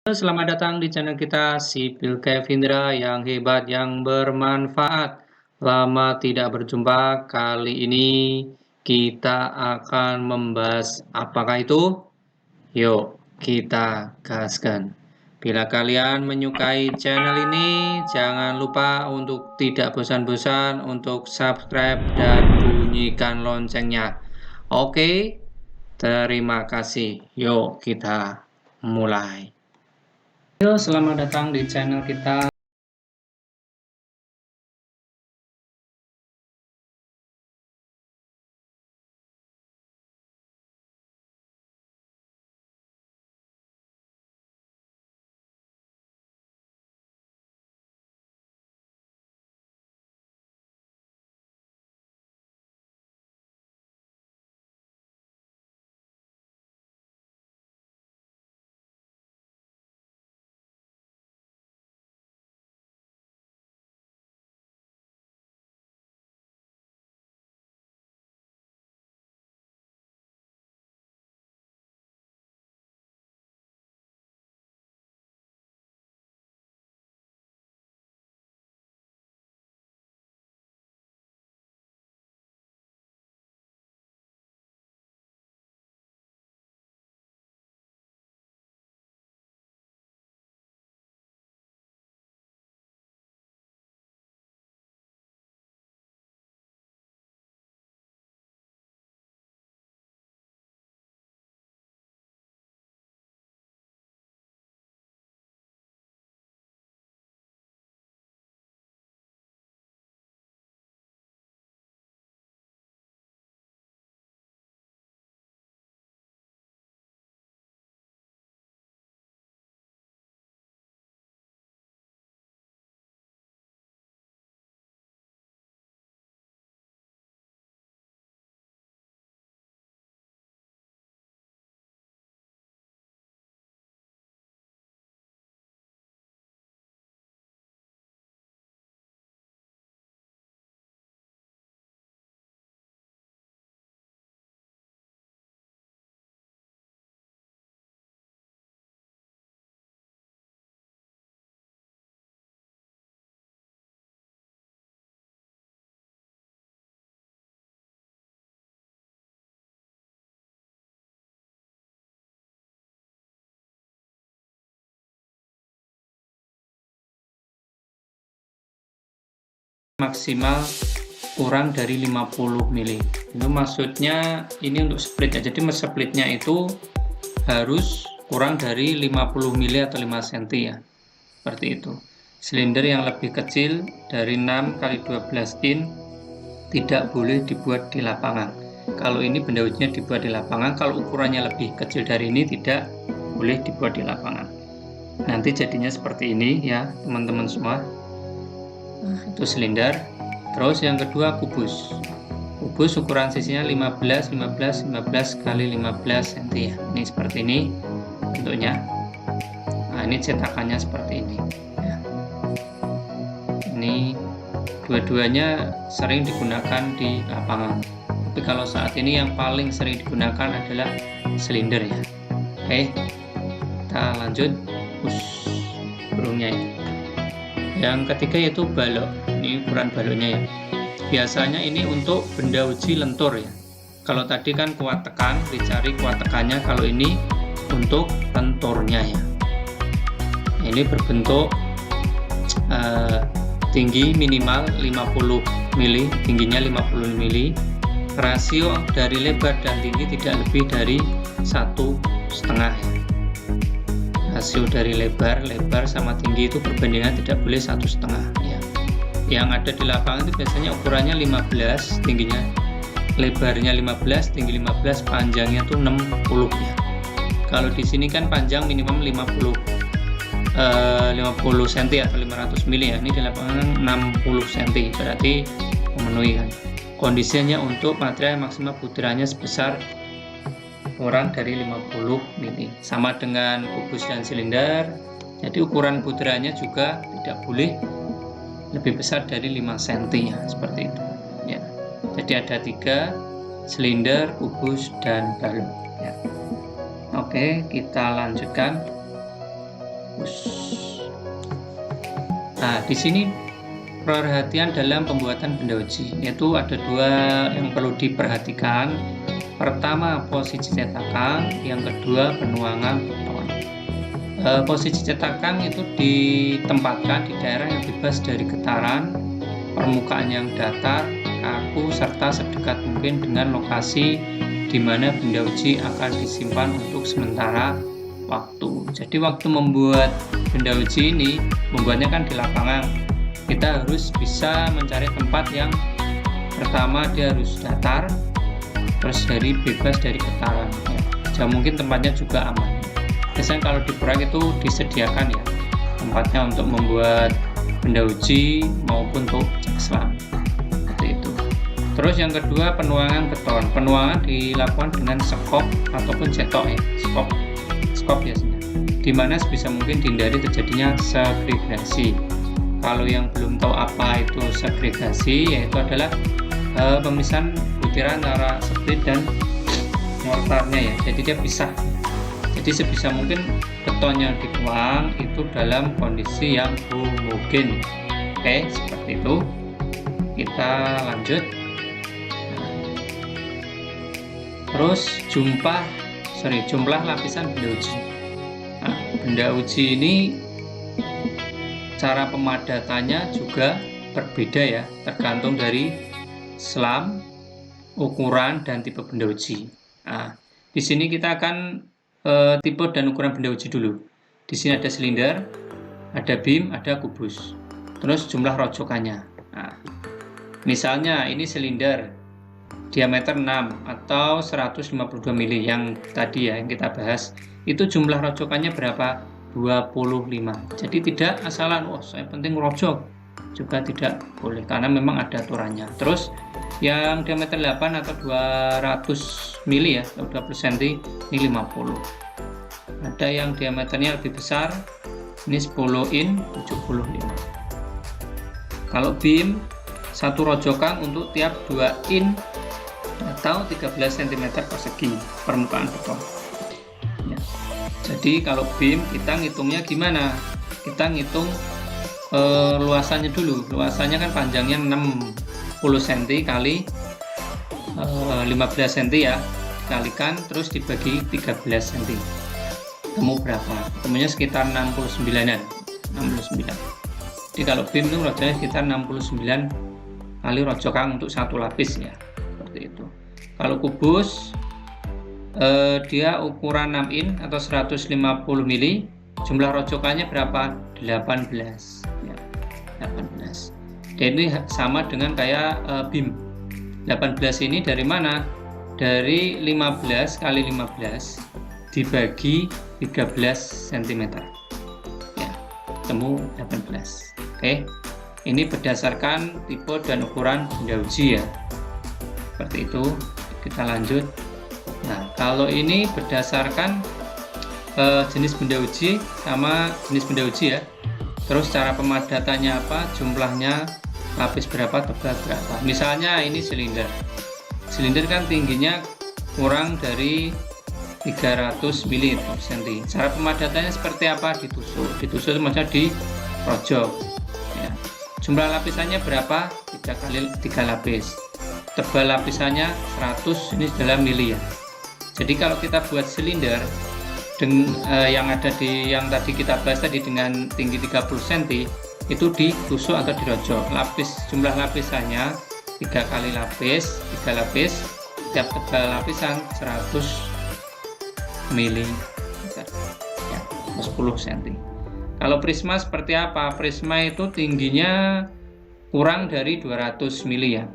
Halo, selamat datang di channel kita Sipil Kevindra yang hebat, yang bermanfaat. Lama tidak berjumpa, kali ini kita akan membahas apakah itu? Yuk, kita gaskan. Bila kalian menyukai channel ini, jangan lupa untuk tidak bosan-bosan untuk subscribe dan bunyikan loncengnya. Oke, terima kasih. Yuk, kita mulai. Halo, selamat datang di channel kita. Maksimal kurang dari 50 mili. Itu maksudnya ini untuk split ya. Jadi splitnya itu harus kurang dari 50 mili atau 5 cm ya. Seperti itu. Silinder yang lebih kecil dari 6 kali 12 in tidak boleh dibuat di lapangan. Kalau ini benda ujinya dibuat di lapangan, kalau ukurannya lebih kecil dari ini tidak boleh dibuat di lapangan. Nanti jadinya seperti ini ya, teman-teman semua. Itu silinder. Terus yang kedua kubus. Kubus ukuran sisinya 15 kali 15 cm ya. Ini seperti ini bentuknya. Nah, ini cetakannya seperti ini ya. Ini dua-duanya sering digunakan di lapangan. Tapi kalau saat ini yang paling sering digunakan adalah silinder ya. Oke, kita lanjut. Burungnya ini. Yang ketiga yaitu balok. Ini ukuran baloknya ya. Biasanya ini untuk benda uji lentur ya. Kalau tadi kan kuat tekan, dicari kuat tekannya. Kalau ini untuk lenturnya ya. Ini berbentuk tinggi minimal 50 mili, tingginya 50 mili. Rasio dari lebar dan tinggi tidak lebih dari 1,5 ya. Rasio dari lebar sama tinggi itu perbandingan tidak boleh 1,5 ya. Yang ada di lapangan itu biasanya ukurannya 15, tingginya lebarnya 15, tinggi 15, panjangnya tuh 60 ya. Kalau di sini kan panjang minimum 50 cm atau 500 mili ya. Ini di lapangan 60 cm, berarti memenuhi kan. Kondisinya untuk material maksimal butirannya sebesar kurang dari 50 mili, sama dengan kubus dan silinder. Jadi ukuran butirannya juga tidak boleh lebih besar dari 5 cm ya, seperti itu ya. Jadi ada 3, silinder, kubus, dan balok ya. Oke, kita lanjutkan. kubus. Nah, di sini perhatian dalam pembuatan benda uji, yaitu ada dua yang perlu diperhatikan. Pertama, posisi cetakan, yang kedua, penuangan beton. Posisi cetakan itu ditempatkan di daerah yang bebas dari getaran, permukaan yang datar, kaku, serta sedekat mungkin dengan lokasi di mana benda uji akan disimpan untuk sementara waktu. Jadi waktu membuat benda uji ini, membuatnya kan di lapangan, kita harus bisa mencari tempat yang pertama dia harus datar, terus bebas dari getaran. Jauh mungkin tempatnya juga aman. Biasanya kalau di proyek itu disediakan ya tempatnya untuk membuat benda uji maupun untuk cek selam. Seperti itu. Terus yang kedua, penuangan beton. Penuangan dilakukan dengan skop ataupun cetok ya, skop biasanya. Dimana sebisa mungkin dihindari terjadinya segregasi. Kalau yang belum tahu apa itu segregasi, yaitu adalah pemisahan butiran antara split dan mortarnya ya. Jadi dia pisah. Jadi sebisa mungkin betonnya dituang itu dalam kondisi yang homogen. Oke, seperti itu. Kita lanjut. Terus jumlah lapisan benda uji. Nah, benda uji ini cara pemadatannya juga berbeda ya, tergantung dari selam, ukuran dan tipe benda uji. Nah, di sini kita akan tipe dan ukuran benda uji dulu. Di sini ada silinder, ada beam, ada kubus. Terus jumlah rojokannya. Nah, misalnya ini silinder diameter 6 atau 152 mili yang tadi ya yang kita bahas, itu jumlah rojokannya berapa? 25. Jadi tidak asalan, saya penting rojok, juga tidak boleh karena memang ada aturannya. Terus yang diameter 8 atau 200 mili ya, atau 20 cm, ini 50. Ada yang diameternya lebih besar, ini 10 in 75. Kalau beam, satu rojokan untuk tiap 2 in atau 13 cm persegi permukaan beton ya. Jadi kalau beam kita ngitungnya gimana? Kita ngitung luasannya dulu. Luasannya kan panjangnya 60 cm kali 15 cm ya, dikalikan terus dibagi 13 cm. Temu berapa? Temunya sekitar 69-an. 69. Jadi kalau beam itu rojokannya sekitar 69 kali rojokan untuk satu lapis ya. Itu. Kalau kubus dia ukuran 6 in atau 150 mili, jumlah rojokannya berapa? 18 ya, 18. Dan ini sama dengan kayak beam. 18 ini dari mana? Dari 15 kali 15 dibagi 13 cm ya, temu 18. Oke, ini berdasarkan tipe dan ukuran benda uji ya. Seperti itu. Kita lanjut. Nah, kalau ini berdasarkan jenis benda uji sama jenis benda uji ya. Terus cara pemadatannya apa, jumlahnya, lapis berapa, tebal berapa. Misalnya ini silinder. Silinder kan tingginya kurang dari 300 cm. Cara pemadatannya seperti apa? Ditusuk maksudnya dirojok. Ya. Jumlah lapisannya berapa? 3 lapis. Tebal lapisannya 100, ini dalam mili ya. Jadi kalau kita buat silinder yang ada di yang tadi kita bahas tadi dengan tinggi 30 cm itu ditusuk atau dirojok. Jumlah lapisannya 3 kali lapis, 3 lapis, tiap tebal lapisan 100 mili ya, 10 cm. Kalau prisma seperti apa? Prisma itu tingginya kurang dari 200 mili ya.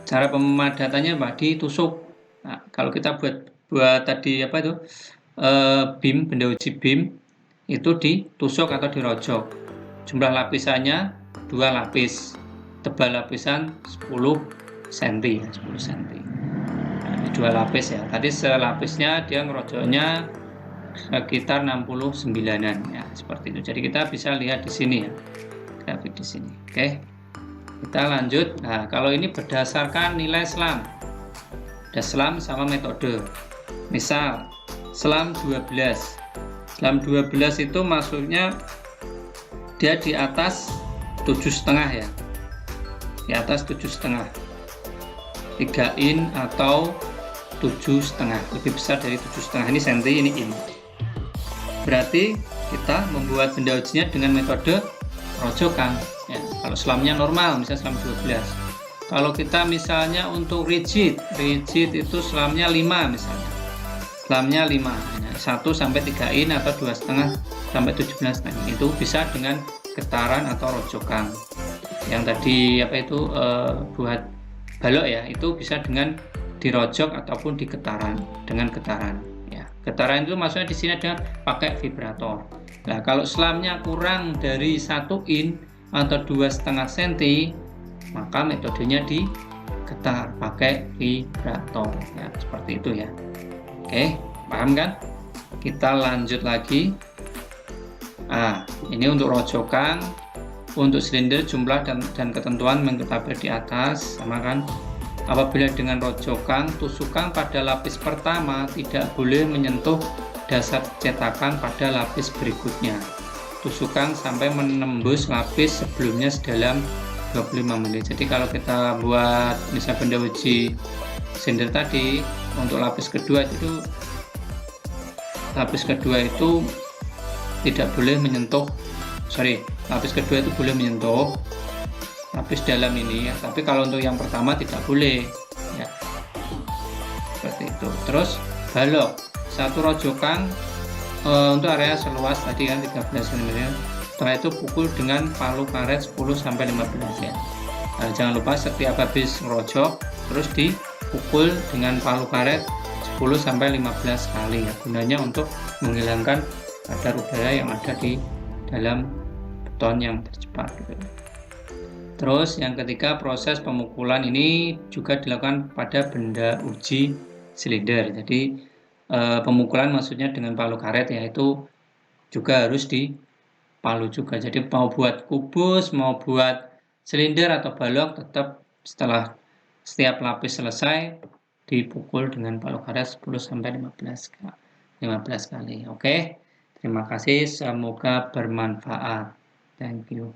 Cara pemadatannya apa? Ditusuk. Nah, kalau kita buat tadi apa itu beam, benda uji beam itu ditusuk atau dirojok. Jumlah lapisannya 2 lapis, tebal lapisan 10 cm ya, 10 cm. Nah, ini 2 lapis ya. Tadi selapisnya dia ngerojoknya sekitar 69-an ya, seperti itu. Jadi kita bisa lihat di sini ya, grafik di sini. Oke. Kita lanjut. Nah, kalau ini berdasarkan nilai selam. Ada selam sama metode. Misal, selam 12 Selam 12 itu maksudnya dia di atas 7,5 ya, di atas 7,5, 3 in atau 7,5, lebih besar dari 7,5. Ini senti, ini in. Berarti kita membuat benda ujinya dengan metode rojokan ya. Kalau selamnya normal, misalnya selam 12. Kalau kita misalnya untuk rigid itu selamnya 5 misalnya, selamnya 5, 1 sampai 3 in atau 2,5 sampai 17,5, itu bisa dengan getaran atau rojokan. Yang tadi buat balok ya, itu bisa dengan dirojok ataupun di getaran, dengan getaran ya. Getaran itu maksudnya di sini ada pakai vibrator. Nah, kalau selamnya kurang dari 1 in atau 2,5 cm, maka metodenya digetar pakai vibrator ya, seperti itu ya. Oke, paham kan? Kita lanjut lagi. Ini untuk rojokan. Untuk silinder jumlah dan ketentuan mengetahui di atas, sama kan? Apabila dengan rojokan, tusukan pada lapis pertama tidak boleh menyentuh dasar cetakan pada lapis berikutnya. Tusukan sampai menembus lapis sebelumnya sedalam 25 mili. Jadi kalau kita buat misalnya benda uji silinder tadi, untuk lapis kedua itu tidak boleh menyentuh, lapis kedua itu boleh menyentuh lapis dalam ini ya, tapi kalau untuk yang pertama tidak boleh ya, seperti itu. Terus balok, satu rojokan untuk area seluas tadi kan 13 cm. Setelah itu pukul dengan palu karet 10-15 ya. Nah, jangan lupa setiap habis ngerojok terus dipukul dengan palu karet 10-15 kali ya, gunanya untuk menghilangkan kadar udara yang ada di dalam beton yang terjebak gitu. Terus yang ketiga, proses pemukulan ini juga dilakukan pada benda uji silinder. Jadi pemukulan maksudnya dengan palu karet ya, itu juga harus dipalu juga. Jadi mau buat kubus, mau buat silinder atau balok, tetap setelah setiap lapis selesai dipukul dengan palu karet 10-15 kali. Oke. Terima kasih, semoga bermanfaat. Thank you.